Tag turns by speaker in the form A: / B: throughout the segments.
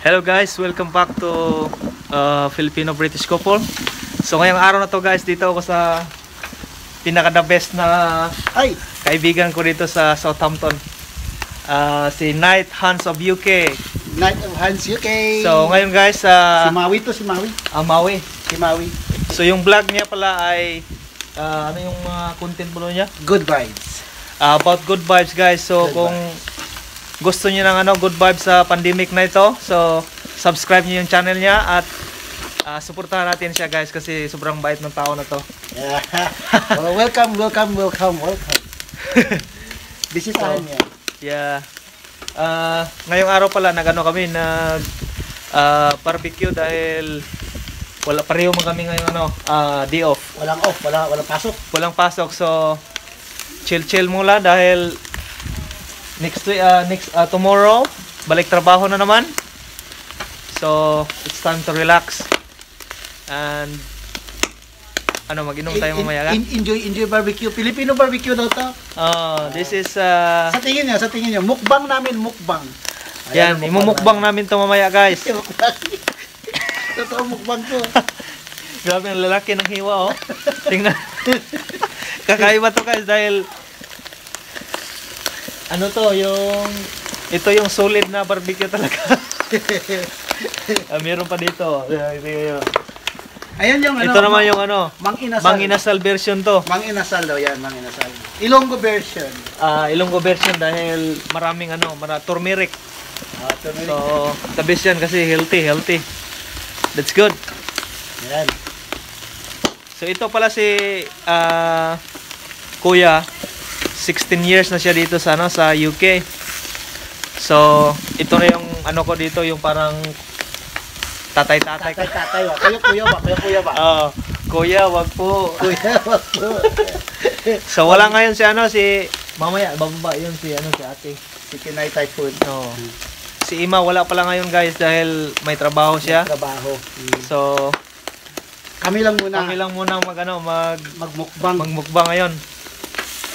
A: Hello guys, welcome back to Filipino-British couple. So ngayong araw na to guys, dito ako sa pinaka-the best na kaibigan ko dito sa Southampton, si Knight Hans of UK.
B: Knight of Hans UK.
A: So ngayon guys,
B: si Maui to, si Maui.
A: Maui.
B: Si Maui.
A: So yung vlog niya pala ay ano yung content mo niya?
B: Good vibes.
A: About good vibes guys. So
B: Good
A: kung gusto niyo ng good vibes sa pandemic na ito, so subscribe niyo yung channel niya at suportahan natin siya guys kasi sobrang bait ng tao na to.
B: Yeah. Well, welcome. Bisitahan niya.
A: Yeah. Ngayong araw pala kami nag barbecue dahil pareho man kami ngayong day off.
B: Walang pasok.
A: Walang pasok, so chill muna dahil tomorrow balik trabaho na naman. So it's time to relax and mag-inom tayo mamaya.
B: Enjoy barbecue. Filipino barbecue daw to.
A: This is
B: sa tingin niyo mukbang namin.
A: Yan, imumukbang namin to mamaya guys.
B: Totoo mukbang to.
A: Grabe ang lalaki ng hiwa Tingnan. Kakaiba to guys dahil ito yung solid na barbecue talaga. Meron pa dito.
B: Ayan yung
A: ito naman yung
B: Mang
A: Inasal version to.
B: Mang Inasal daw yan, Mang Inasal. Ilonggo version.
A: Ilonggo version dahil maraming turmeric.
B: Turmeric.
A: So, the best yan kasi healthy. That's good.
B: Ayan.
A: So ito pala si Kuya. 16 years na siya dito sa UK. So, ito na yung ko dito, yung parang tatay.
B: Tatay, kuya ba?
A: Kuya, wag po.
B: Kuya, wag po.
A: So, wala ngayon si mamaya, bababa yun si ate.
B: Si Kinay Typhoon.
A: Si Ima, wala pala ngayon guys dahil may trabaho siya. So,
B: kami lang muna
A: magmukbang ngayon.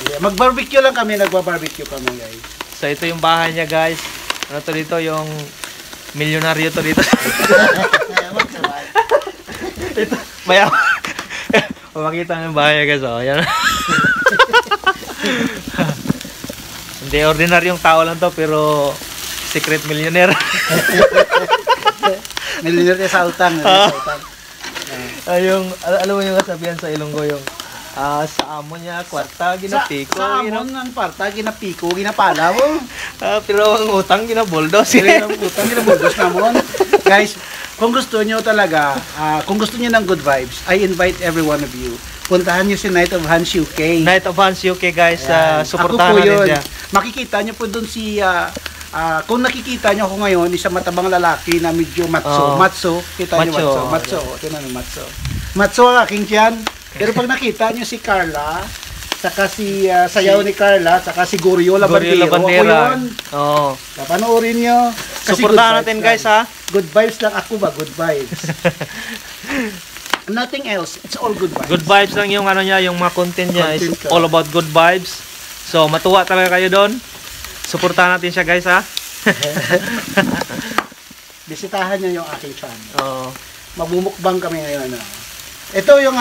B: Mag-barbecue lang kami, nagba-barbecue kami guys.
A: So ito yung bahay niya guys. Dito yung milyonaryo to dito. Ito, mayaman. Makita ng bahay guys. Yan. Hindi, ordinaryong tao lang to pero secret millionaire.
B: Millionaire sa utang.
A: Alam mo yung kasabihan sa Ilonggo yung sa amo niya, kwarta, ginapiko.
B: Sa amo ng kwarta, ginapiko, ginapala mo.
A: Pero ang utang, ginaboldos.
B: Naman. Guys, kung gusto nyo talaga, kung gusto nyo ng good vibes, I invite every one of you. Puntahan nyo si Knight of Hans UK.
A: Knight of Hans UK guys, suportahan natin siya.
B: Makikita nyo po doon kung nakikita nyo ako ngayon, isang matabang lalaki na medyo matso. Kita nyo matso. Matso ang aking tiyan. Pero pag nakita nyo si Carla, saka si sayaw ni Carla, saka si Gorio Labandero, ako yun. Panoorin nyo.
A: Suportahan natin guys
B: Good vibes lang ako ba? Good vibes. Nothing else. It's all good vibes.
A: Good vibes lang yung yung mga content niya. It's all about good vibes. So matuwa talaga kayo doon. Suportahan natin siya guys
B: Bisitahan nyo yung aking channel. Magmumukbang kami ngayon. Ito yung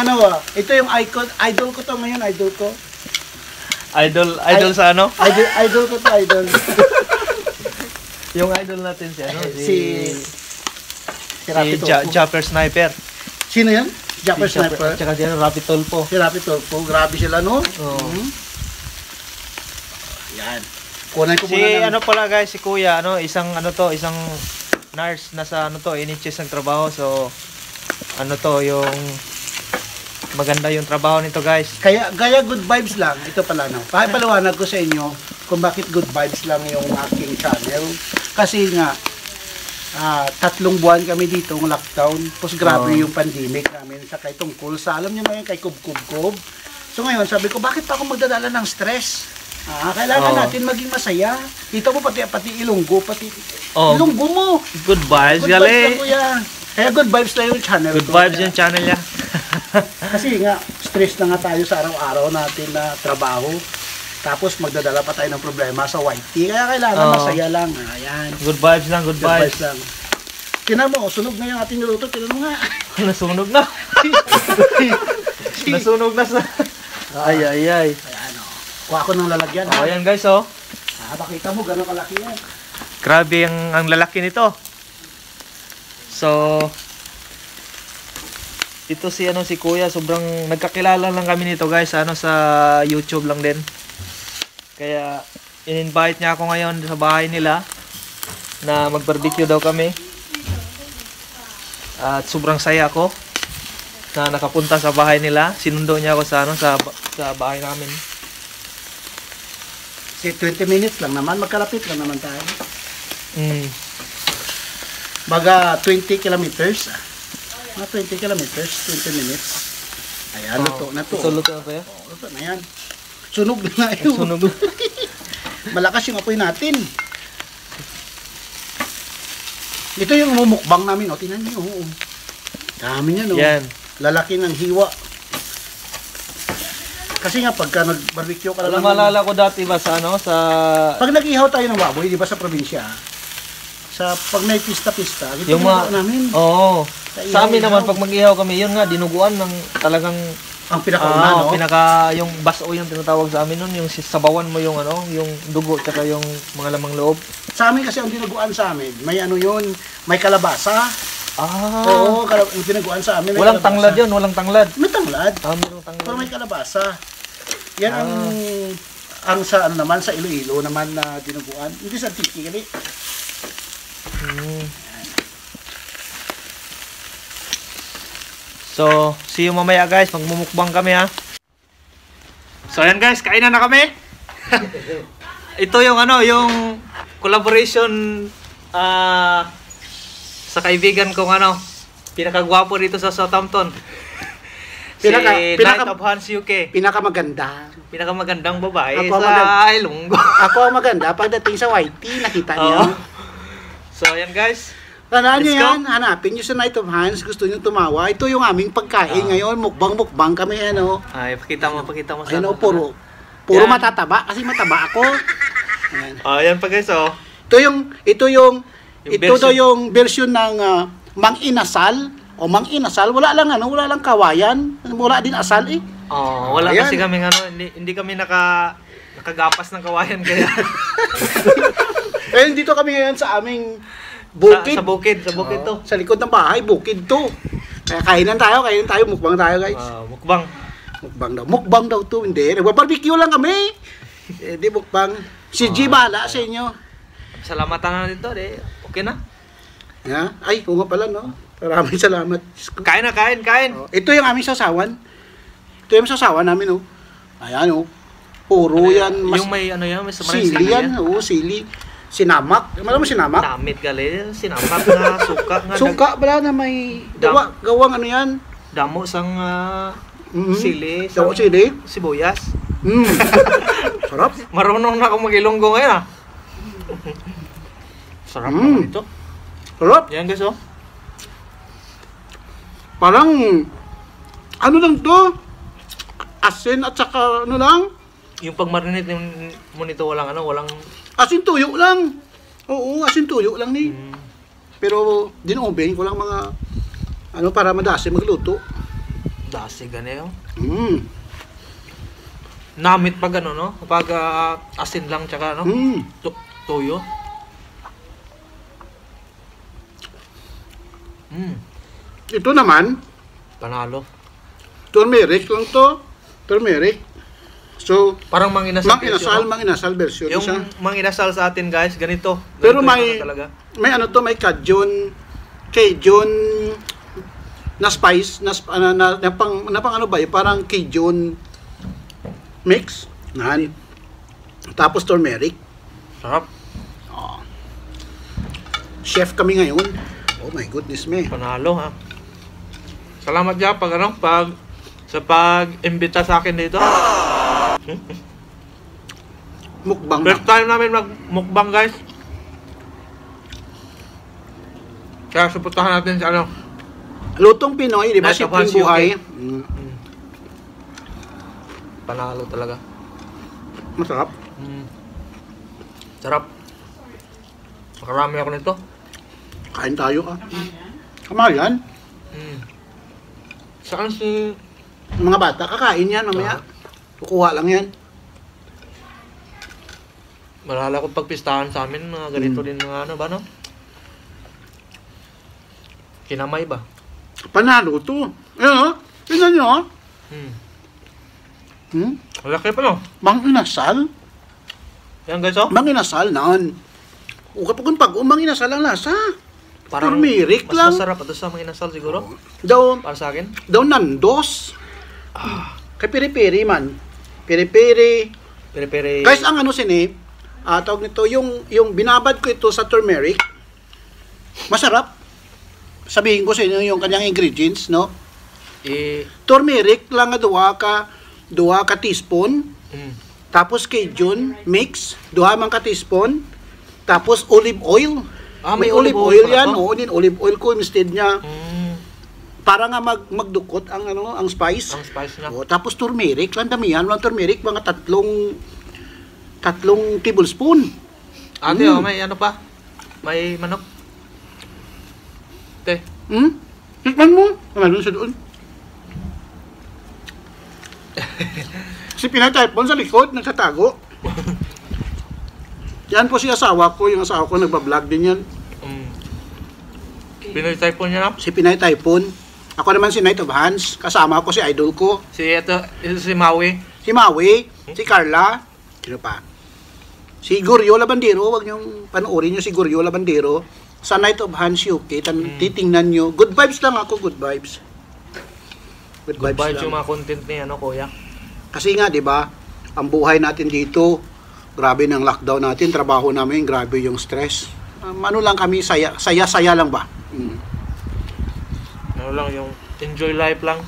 B: ito yung idol ko to ngayon, idol ko.
A: Idol sa
B: Idol ko to, idol.
A: Yung idol natin si Japper Sniper.
B: Sino yan? Japper Sniper?
A: Tsaka si Rapi Tulpo.
B: Si Rapi Tulpo, grabe sila Yan. Kunan ko muna
A: pala guys, si Kuya, isang nurse na sa NHS ng trabaho. So yung maganda yung trabaho nito guys.
B: Kaya good vibes lang. Ito pala Paliwanag ko sa inyo kung bakit good vibes lang yung aking channel. Kasi nga 3 buwan kami dito ng lockdown. Tapos grabe yung pandemic namin sa kay tungkol sa alam niyo na yung kay Kub. So ngayon sabi ko bakit pa ako magdadala ng stress? Kailangan natin maging masaya. Dito mo pati Ilonggo, Ilonggo mo.
A: Good vibes gali.
B: Kaya good vibes na yung channel.
A: Good vibes yung channel niya.
B: Kasi nga, stress na nga tayo sa araw-araw natin na trabaho. Tapos magdadala pa tayo ng problema sa YT. Kaya kailangan masaya lang. Ayan.
A: Good vibes lang, good vibes.
B: Lang. Tinan mo, sunog na yung ating niluto. Tinan mo nga.
A: Nasunog na. Nasunog na sa... Ay.
B: Ayan o. Kuha ko ng lalagyan.
A: Oh, ayan guys, oh.
B: Makita mo, gano'ng kalaki yan.
A: Grabe ang lalaki nito. So, ito si Kuya, sobrang nagkakilala lang kami nito guys, sa YouTube lang din. Kaya in-invite niya ako ngayon sa bahay nila na mag-barbecue daw kami. At sobrang saya ako na nakapunta sa bahay nila. Sinundo niya ako sa bahay namin.
B: Kasi 20 minutes lang naman, magkalapit lang naman tayo. Baga 20 kilometers. Mga 20 kilometers, 20 minutes. Ayan, luto na to.
A: Ito luto na to yan?
B: Oo, luto na yan. Sunog na yun.
A: Sunog.
B: Malakas yung apoy natin. Ito yung mumukbang namin, o. Tingnan nyo, o. Dami niya, no.
A: Yan.
B: Lalaki ng hiwa. Kasi nga, pagka nag-barbecue ka lang.
A: Malala ko dati ba sa
B: Pag nag-ihaw tayo ng baboy, di ba sa probinsya, pag may pista-pista, ito yung namin.
A: Oo. Sa amin naman, pag mag-ihaw kami, yun nga, dinuguan ng talagang...
B: Ang pinakauna, no?
A: Yung baso yung tinatawag sa amin nun, yung sabawan mo yung yung dugo, tsaka yung mga lamang loob.
B: Sa amin kasi ang dinuguan sa amin, may may kalabasa. Oo, yung dinuguan sa amin.
A: Walang tanglad yun, walang tanglad.
B: May tanglad.
A: Mayroong tanglad.
B: Pero may kalabasa. Yan ang sa naman, sa Iloilo naman na dinuguan. Hindi sa Tikili.
A: So, see you mamaya guys, magmumukbang kami ha. So ayan guys, kainan na kami. Ito yung yung collaboration sa kaibigan kong pinakagwapo dito sa Southampton. Si Night of Hans UK. Pinakamagandang babae sa Ilonggo.
B: Ako ang maganda pagdating sa YT, nakita niyo.
A: So ayan guys.
B: Tandaan nyo yan, hanapin nyo sa Night of Hans, gusto nyo tumawa. Ito yung aming pagkain ngayon, mukbang kami,
A: Ay, pakita mo sa
B: puro matataba, kasi mataba ako. Ayan.
A: Ayan pa guys,
B: Ito daw yung version ng Mang Inasal, Mang Inasal, wala lang kawayan, wala din asal eh.
A: Wala ayan. Kasi kami hindi kami nakagapas ng kawayan kaya.
B: Eh, dito kami ngayon sa aming bukid.
A: Sa bukid to.
B: Sa likod ng bahay, bukid to. Kaya kainan tayo, mukbang tayo guys. Mukbang daw to, hindi. Nagpa-barbecue lang kami. Di mukbang. Si G bahala sa inyo.
A: Salamatan na dito, okay na.
B: Ay, kung nga pala, no? Maraming salamat.
A: Kain na, kain.
B: Ito yung aming sasawan. Ito yung sasawan namin, Ayan, puro yan.
A: Yung may may
B: sili yan, sili. Sinamak. Alam mo sinamak?
A: Damit gali. Sinamak na suka nga.
B: Suka pala na may gawang yan.
A: Damo sang sili.
B: Damo sili.
A: Sibuyas.
B: Sarap.
A: Marunong na ako mag-Ilonggo ngayon Sarap naman ito.
B: Sarap.
A: Yan guys
B: Parang lang to? Asin at saka lang?
A: Yung pag-marinate mo nito walang
B: asin tuyo lang. Oo, asin tuyo lang ni. Pero dinoben ko lang mga para madasi magluto.
A: Dasi ganyan. Namit pag no? Pag asin lang tsaka tuyo.
B: Ito naman
A: panalo.
B: Turmeric lang to. Turmeric. So,
A: parang Mang Inasal
B: version.
A: Yung Mang Inasal sa atin guys, ganito.
B: Pero may Cajun na spice, na pang ano ba, parang Cajun mix. Tapos turmeric.
A: Sarap.
B: Chef kami ngayon. Oh my goodness me.
A: Panalo ha. Salamat dyan sa pag-imbita sa akin dito.
B: Mukbang.
A: First time namin mag-mukbang guys. Kaya suportahan natin sa
B: Lutong Pinoy, di ba? Simpleng buhay.
A: Panalo talaga.
B: Masarap.
A: Sarap. Makarami ako nito.
B: Kain tayo ah. Kamayan.
A: Saan si...
B: Yung mga bata, kakain yan mamaya. Kukuha lang yan.
A: Malala ko pagpistahan sa amin, mga ganito din mga ano ba, no? Kinamay ba?
B: Panalo to. Ayun oh. Tingnan nyo oh.
A: Malaki pa, no?
B: Mang inasal.
A: Yan guys, oh.
B: Mang inasal naan. O kapag pag mang inasal ang lasa.
A: Parang
B: turmeric
A: mas
B: lang.
A: masarap ito sa mga inasal siguro.
B: Daw,
A: Para sa akin.
B: daw nandos. Kay piri-piri man. Piri-piri.
A: Pere-pere.
B: Guys, ang ano sini, tawag nito, yung binabad ko ito sa turmeric, masarap. Sabihin ko sa inyo yung kanyang ingredients, no? Turmeric lang nga duha ka teaspoon. Tapos Cajun mix, duha man ka teaspoon. Tapos olive oil.
A: May
B: olive oil yan,
A: oh.
B: oo, din olive oil ko instead niya. Para nga magdukot ang spice.
A: Ang spice niya.
B: O, tapos turmeric, lang damihan, walang turmeric, mga tatlong tablespoon.
A: Ate, oh, may ano pa? May manok. Te.
B: Tikman mo. Ano siya doon? Si Pinay-typon sa likod, nagtatago. Yan po si asawa ko, yung asawa ko nagbablog din yan.
A: Pinay-typon niya na?
B: Si Pinay-typon. Ako naman si Knight of Hands. Kasama ko si idol ko.
A: Si Maui.
B: Si Maui, si Carla. Sino pa? Si Goryo Labandero. Huwag niyong panoorin niyo si Goryo Labandero. Sa Knight of Hands UK. Titingnan niyo. Good vibes lang ako. Good vibes. Good vibes lang.
A: Yung mga content ni Kuya.
B: Kasi nga, di ba, ang buhay natin dito, grabe ng lockdown natin, trabaho namin, grabe yung stress. Ano lang kami, saya lang ba?
A: Ano lang, yung enjoy life lang.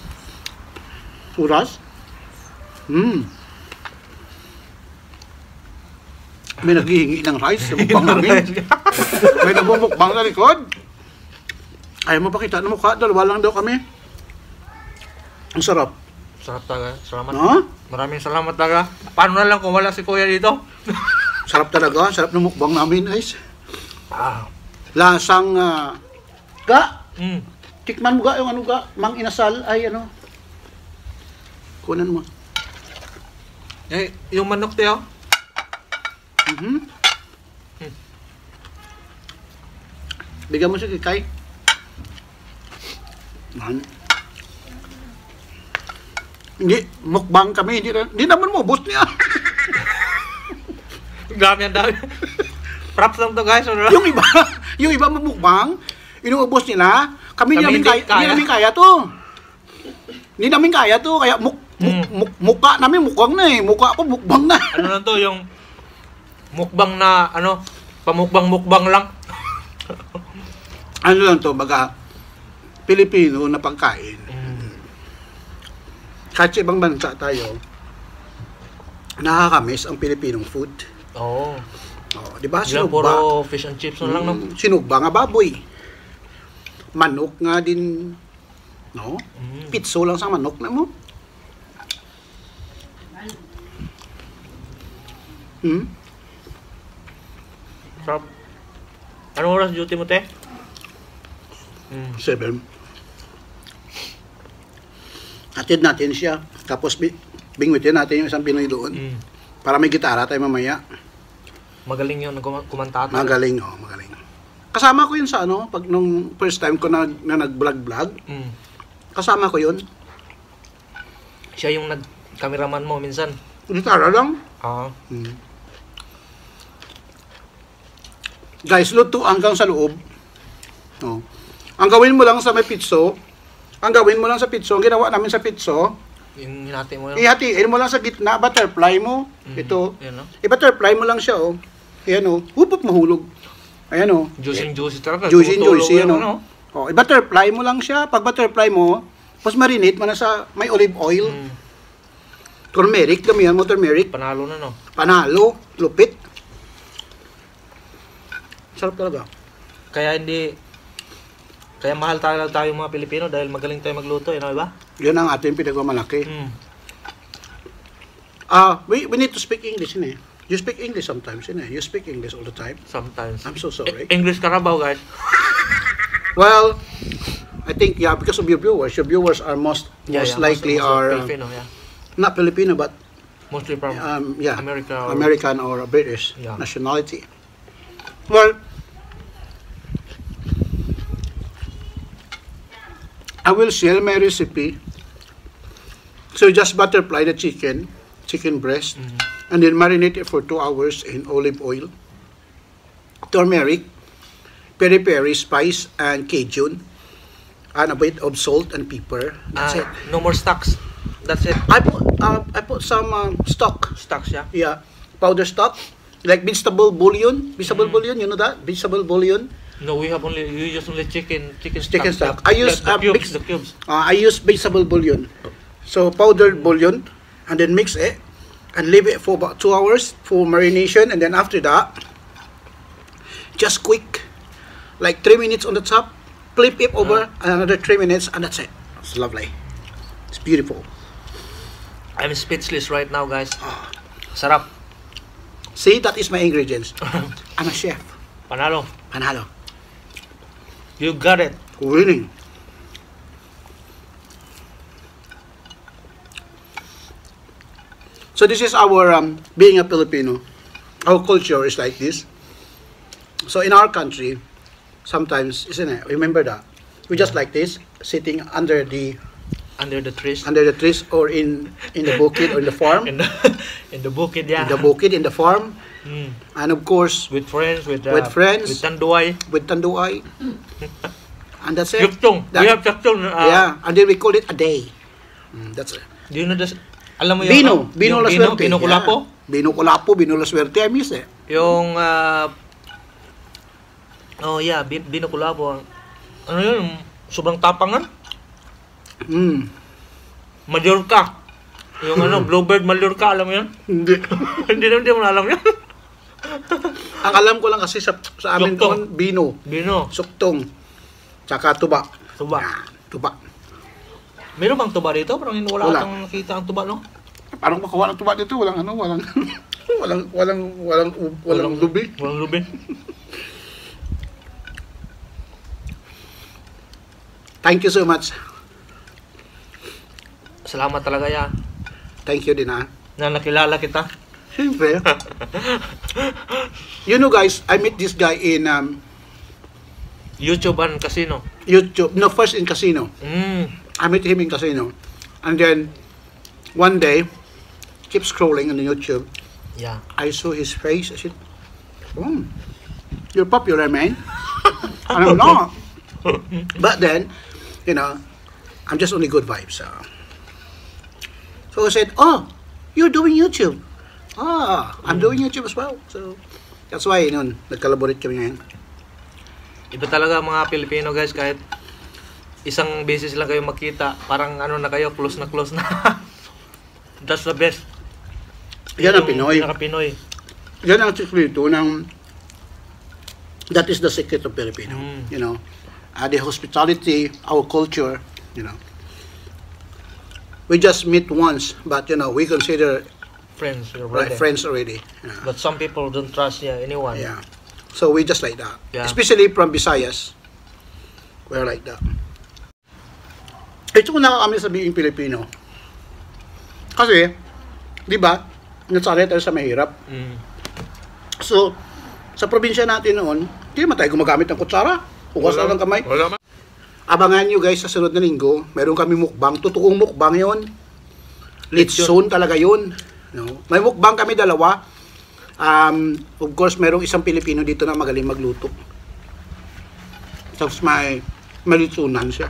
B: Oras? May naghihingi ng rice sa mukbang namin. May nabumukbang sa likod. Ayaw mo pakita ng mukha, dalawa lang daw kami. Ang sarap.
A: Sarap talaga. Salamat.
B: No?
A: Maraming salamat talaga. Paano na lang kung wala si Kuya dito?
B: Sarap talaga. Sarap ng mukbang namin, guys.
A: Ah.
B: Lasang, ga. Tikman mo ga yung ano ga. Mang inasal ay ano. Kunan mo.
A: Yung manok tayo.
B: Bigyan mo si Kikay. Man. Hindi, mukbang kami. Hindi naman mo, boss niya.
A: Dami ang dami. Props lang to guys.
B: yung iba mamukbang, inuubos nila. Kami hindi namin kaya to. Hindi namin kaya to. Kaya mukha namin mukhang na eh. Mukha ko mukbang na.
A: Ano lang to, yung mukbang na, pamukbang-mukbang lang.
B: Ano lang to, baga, Pilipino na pagkain. Kahit sa ibang bansa tayo, nakakamiss ang Pilipinong food.
A: Oo.
B: Di ba?
A: Sinugba. Puro fish and chips na lang, no?
B: Sinugba nga baboy. Manok nga din, no? Pitso lang sa manok na mo.
A: Sarap. Anong oras duty mo, te?
B: 7. Atid natin siya. Tapos bingwitin natin yung isang Pinoy doon. Para may gitara tayo mamaya.
A: Magaling yun, kumanta.
B: Magaling, magaling. Kasama ko yun sa pag nung first time ko na nag-vlog. Kasama ko yun.
A: Siya yung nag-cameraman mo minsan.
B: Gitara lang. Guys, luto hanggang sa loob. Ang gawin mo lang sa may pitso, ang ginawa namin sa pitso,
A: hinati mo yun.
B: Ihatiin mo lang sa gitna, butterfly mo. Ito.
A: Yan, no?
B: I-butterfly mo lang siya, Ayan, hupot mahulog. Ayan,
A: Juicy talaga.
B: Juicy, i-butterfly mo lang siya. Pag butterfly mo, tapos marinate mo na sa may olive oil. Turmeric, damihan mo turmeric.
A: Panalo na, no?
B: Panalo, lupit. Sarap talaga.
A: Kaya mahal tayo mga Pilipino dahil magaling tayo magluto, ba?
B: Yun ang ating pinagmamalaki. We need to speak English, You speak English sometimes, You speak English all the time.
A: Sometimes.
B: I'm so sorry.
A: English Carabao, guys.
B: Well, I think, yeah, because of your viewers are most likely
A: most
B: are
A: Filipino, yeah.
B: not Filipino, but
A: Mostly from
B: yeah,
A: America or
B: American or British
A: Yeah.
B: nationality. Well, I will share my recipe. So just butterfly the chicken breast, and then marinate it for 2 hours in olive oil, turmeric, peri-peri, spice, and Cajun, and a bit of salt and pepper. That's it.
A: No more stocks. That's it.
B: I put some stock.
A: Stocks, yeah.
B: Yeah, powder stock, like vegetable bouillon. Vegetable bouillon, you know that? Vegetable bouillon.
A: No, we use only chicken
B: Stock. I use
A: the cubes.
B: I use vegetable bouillon. So powdered bouillon, and then mix it and leave it for about 2 hours for marination, and then after that, just quick, like 3 minutes on the top, flip it over, and another 3 minutes, and that's it. It's lovely. It's beautiful.
A: I'm speechless right now, guys. Sarap.
B: See, that is my ingredients. I'm a chef.
A: Panalo.
B: Panalo.
A: You got it.
B: Winning. So this is our being a Filipino. Our culture is like this. So in our country, sometimes, isn't it? Remember that we just like this, sitting under the
A: trees.
B: or in the bukid or in the farm.
A: in the bukid, yeah.
B: In the bukid, in the farm, and of course
A: with friends, with
B: tanduay, and that's it.
A: Chakchong. We have chakchong.
B: Yeah, and then we call it a day. That's it.
A: Do you know this? Alam mo yung
B: Bino La Suerte.
A: Bino Kulapo?
B: Bino Kulapo, Bino La Suerte, I miss it.
A: Yung Bino Kulapo. Ano yun? Sobrang tapangan? Mallorca. Yung Bluebird Mallorca, alam mo yun?
B: Hindi.
A: hindi mo alam yun.
B: Ang alam ko lang kasi sa amin doon, Bino. Suktong. Tsaka tuba. Tuba.
A: Meron bang tuba dito? Parang wala akong nakita ang tuba, no?
B: Parang makawa ng tuba dito, walang lubi.
A: Walang lubi.
B: Thank you so much.
A: Salamat talaga, ya.
B: Thank you din, na
A: nakilala kita.
B: Siyempre. You know, guys, I met this guy in
A: YouTube and casino.
B: YouTube. No, first in casino. I met him in casino. And then, one day, keep scrolling on the YouTube.
A: Yeah.
B: I saw his face. I said, you're popular, man. And I'm not. But then, you know, I'm just only good vibes. So I said, you're doing YouTube. I'm doing YouTube as well. So, that's why, nag-collaborate kami ngayon.
A: Iba talaga mga Pilipino, guys, kahit isang beses lang kayo makita, parang na kayo, close na. That's the best.
B: Yan ang Pinoy.
A: Pinaka-Pinoy.
B: Yan ang sikreto ng, that is the secret of Filipino. You know, the hospitality, our culture, we just meet once, but we consider
A: friends
B: already. Yeah.
A: But some people don't trust anyone.
B: Yeah. So we just like that.
A: Yeah.
B: Especially from Visayas. We're like that. Ito ko na kami sabihin Pilipino. Kasi, di ba, nasanay tayo sa mahirap. So, sa probinsya natin noon, hindi naman tayo gumagamit ng kutsara. Hugas lang ng kamay.
A: Wala.
B: Abangan nyo guys, sa sunod na linggo, meron kami mukbang. Totoong mukbang yon. Litson talaga yun. No? May mukbang kami dalawa. Of course, merong isang Pilipino dito na magaling magluto. Tapos may litsunan siya.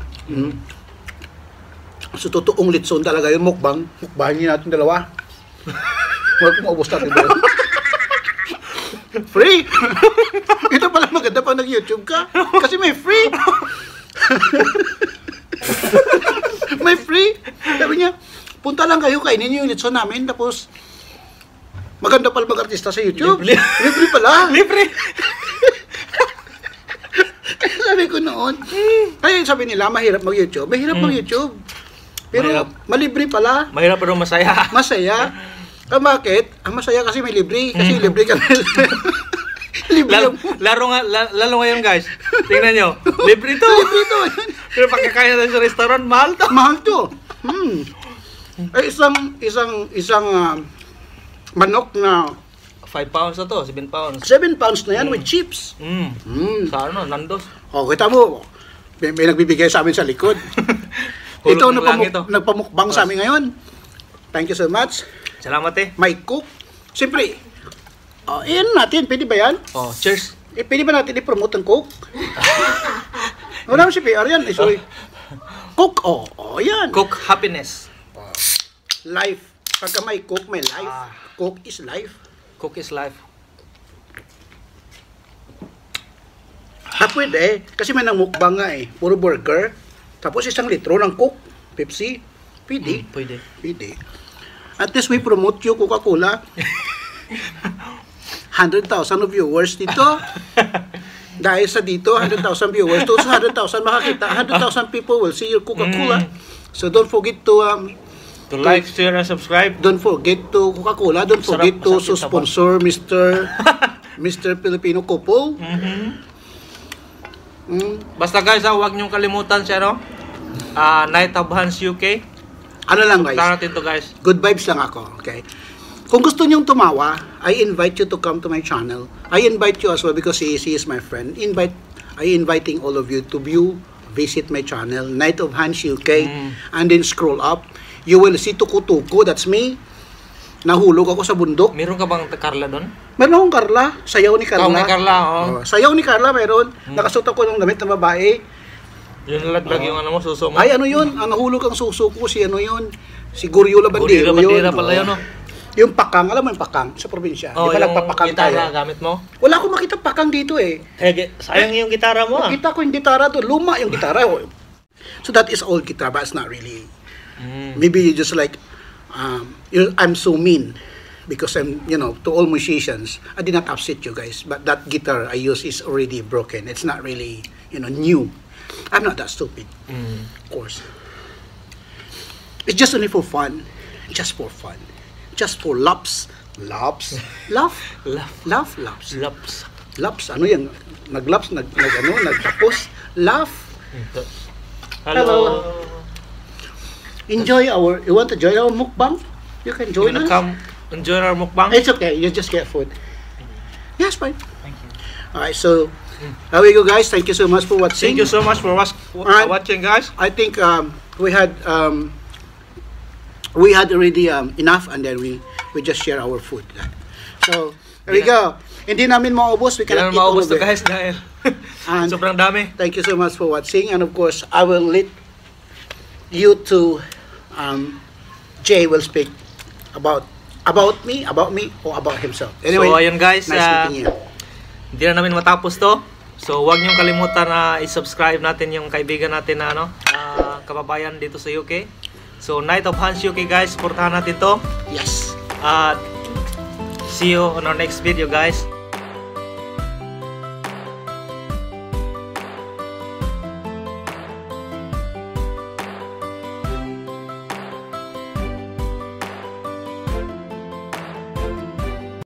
B: So, totoong litson talaga yun, mukbang. Mukbangin natin dalawa. Huwag maubos natin dalawa. Free! Ito pala maganda pa nag-YouTube ka. Kasi may free. May free. Sabi niya, punta lang kayo, kainin niyo yung litson namin. Tapos, maganda pala mag-artista sa YouTube. Libre pala.
A: Libre!
B: Kaya sabi ko noon, kaya sabi nila, mahirap mag-YouTube. Mahirap mag-YouTube. Pero malibre pala.
A: Mahirap pero masaya.
B: Masaya. Bakit? Ang masaya kasi may libre. Kasi libre ka libre.
A: Lalo ngayon guys. Tingnan nyo. Libre to.
B: Libre ito.
A: Pero pagkakain natin sa restaurant, mahal to.
B: Mahal to. Eh, isang manok na
A: 5 pounds na to, 7 pounds.
B: 7 pounds na yan with chips.
A: Sa ano, Nandos.
B: O, kita mo, may nagbibigay sa amin sa likod.
A: Hulog
B: Ito,
A: ng langit to.
B: nagpamukbang sa amin ngayon. Thank you so much.
A: Salamat eh.
B: May cook. Siyempre, yan natin. Pwede ba yan?
A: Oh, cheers.
B: Pwede ba natin i-promote ang cook? Wala mo si PR yan. Sorry. Cook. Yan.
A: Cook happiness.
B: Life. Pagka may cook, may life. Cook is life.
A: Cook is life.
B: Pwede. Kasi may namukbang nga eh. Puro burger. Tapos 1 litro ng Coke, Pepsi. Pwede.
A: Pwede.
B: At least we promote yung Coca-Cola. 100,000 viewers dito. Dahil sa dito, 100,000 viewers. So, sa 100,000 makakita. 100,000 people will see your Coca-Cola. So, don't forget to
A: like, share, and subscribe.
B: don't forget to Coca-Cola. Don't forget to sponsor Mr. Filipino Couple.
A: Basta guys, huwag niyong kalimutan siya, no? Night of Hans UK.
B: Ano lang guys?
A: Punta natin to guys.
B: Good vibes lang ako, okay? Kung gusto niyong tumawa, I invite you to come to my channel. I invite you as well because he is my friend. I inviting all of you to visit my channel, Night of Hans UK, and then scroll up. You will see Tuku-Tuku, that's me. Nahulog ako sa bundok.
A: Meron ka bang Carla doon?
B: Meron akong Carla, sayaw ni Carla.
A: Ni Carla, oh.
B: Sayaw ni Carla meron. Nakasuot ako ng damit na babae.
A: Yun nalaglag yung ano mo, suso mo.
B: Ay, ano yun? Ang nahulog ang suso ko, si ano yun? Si Guriola Bandero yun.
A: Bandera pala yun, no?
B: Yung pakang, alam mo yung pakang sa probinsya.
A: Oh,
B: di ba
A: yung
B: nagpapakang
A: gitara
B: tayo?
A: gamit mo?
B: Wala akong makita pakang dito eh.
A: Sayang yung gitara mo,
B: Nakita ko yung gitara doon. Luma yung gitara. So that is old guitar, but it's not really. Maybe you just like, I'm so mean. Because I'm, to all musicians, I did not upset you guys. But that guitar I use is already broken. It's not really, new. I'm not that stupid. Of course. It's just only for fun. Just for fun. Just for laps. Laps. Laugh. Laugh. Laps. Laps. Ano yan? Naglaps, nagtapos. Laugh. Hello. You want to join our mukbang? You can join us.
A: Come enjoy our mukbang?
B: It's okay. You just get food. Yes, fine. Thank you. Alright, so there we go, guys. Thank you so much for watching.
A: Thank you so much for watching, guys.
B: I think we had already enough, and then we just share our food. So there we go. Hindi namin maubos. We cannot eat all of it.
A: Guys, dahil sobrang dami.
B: Thank you so much for watching, and of course, I will let you to Jay will speak about me, or about himself. Anyway,
A: so ayun guys,
B: nice meeting you.
A: Hindi na namin matapos to. So huwag niyong kalimutan na i-subscribe natin yung kaibigan natin na kababayan dito sa UK. So Night of Hans UK guys, supportahan natin to.
B: Yes.
A: See you on our next video guys.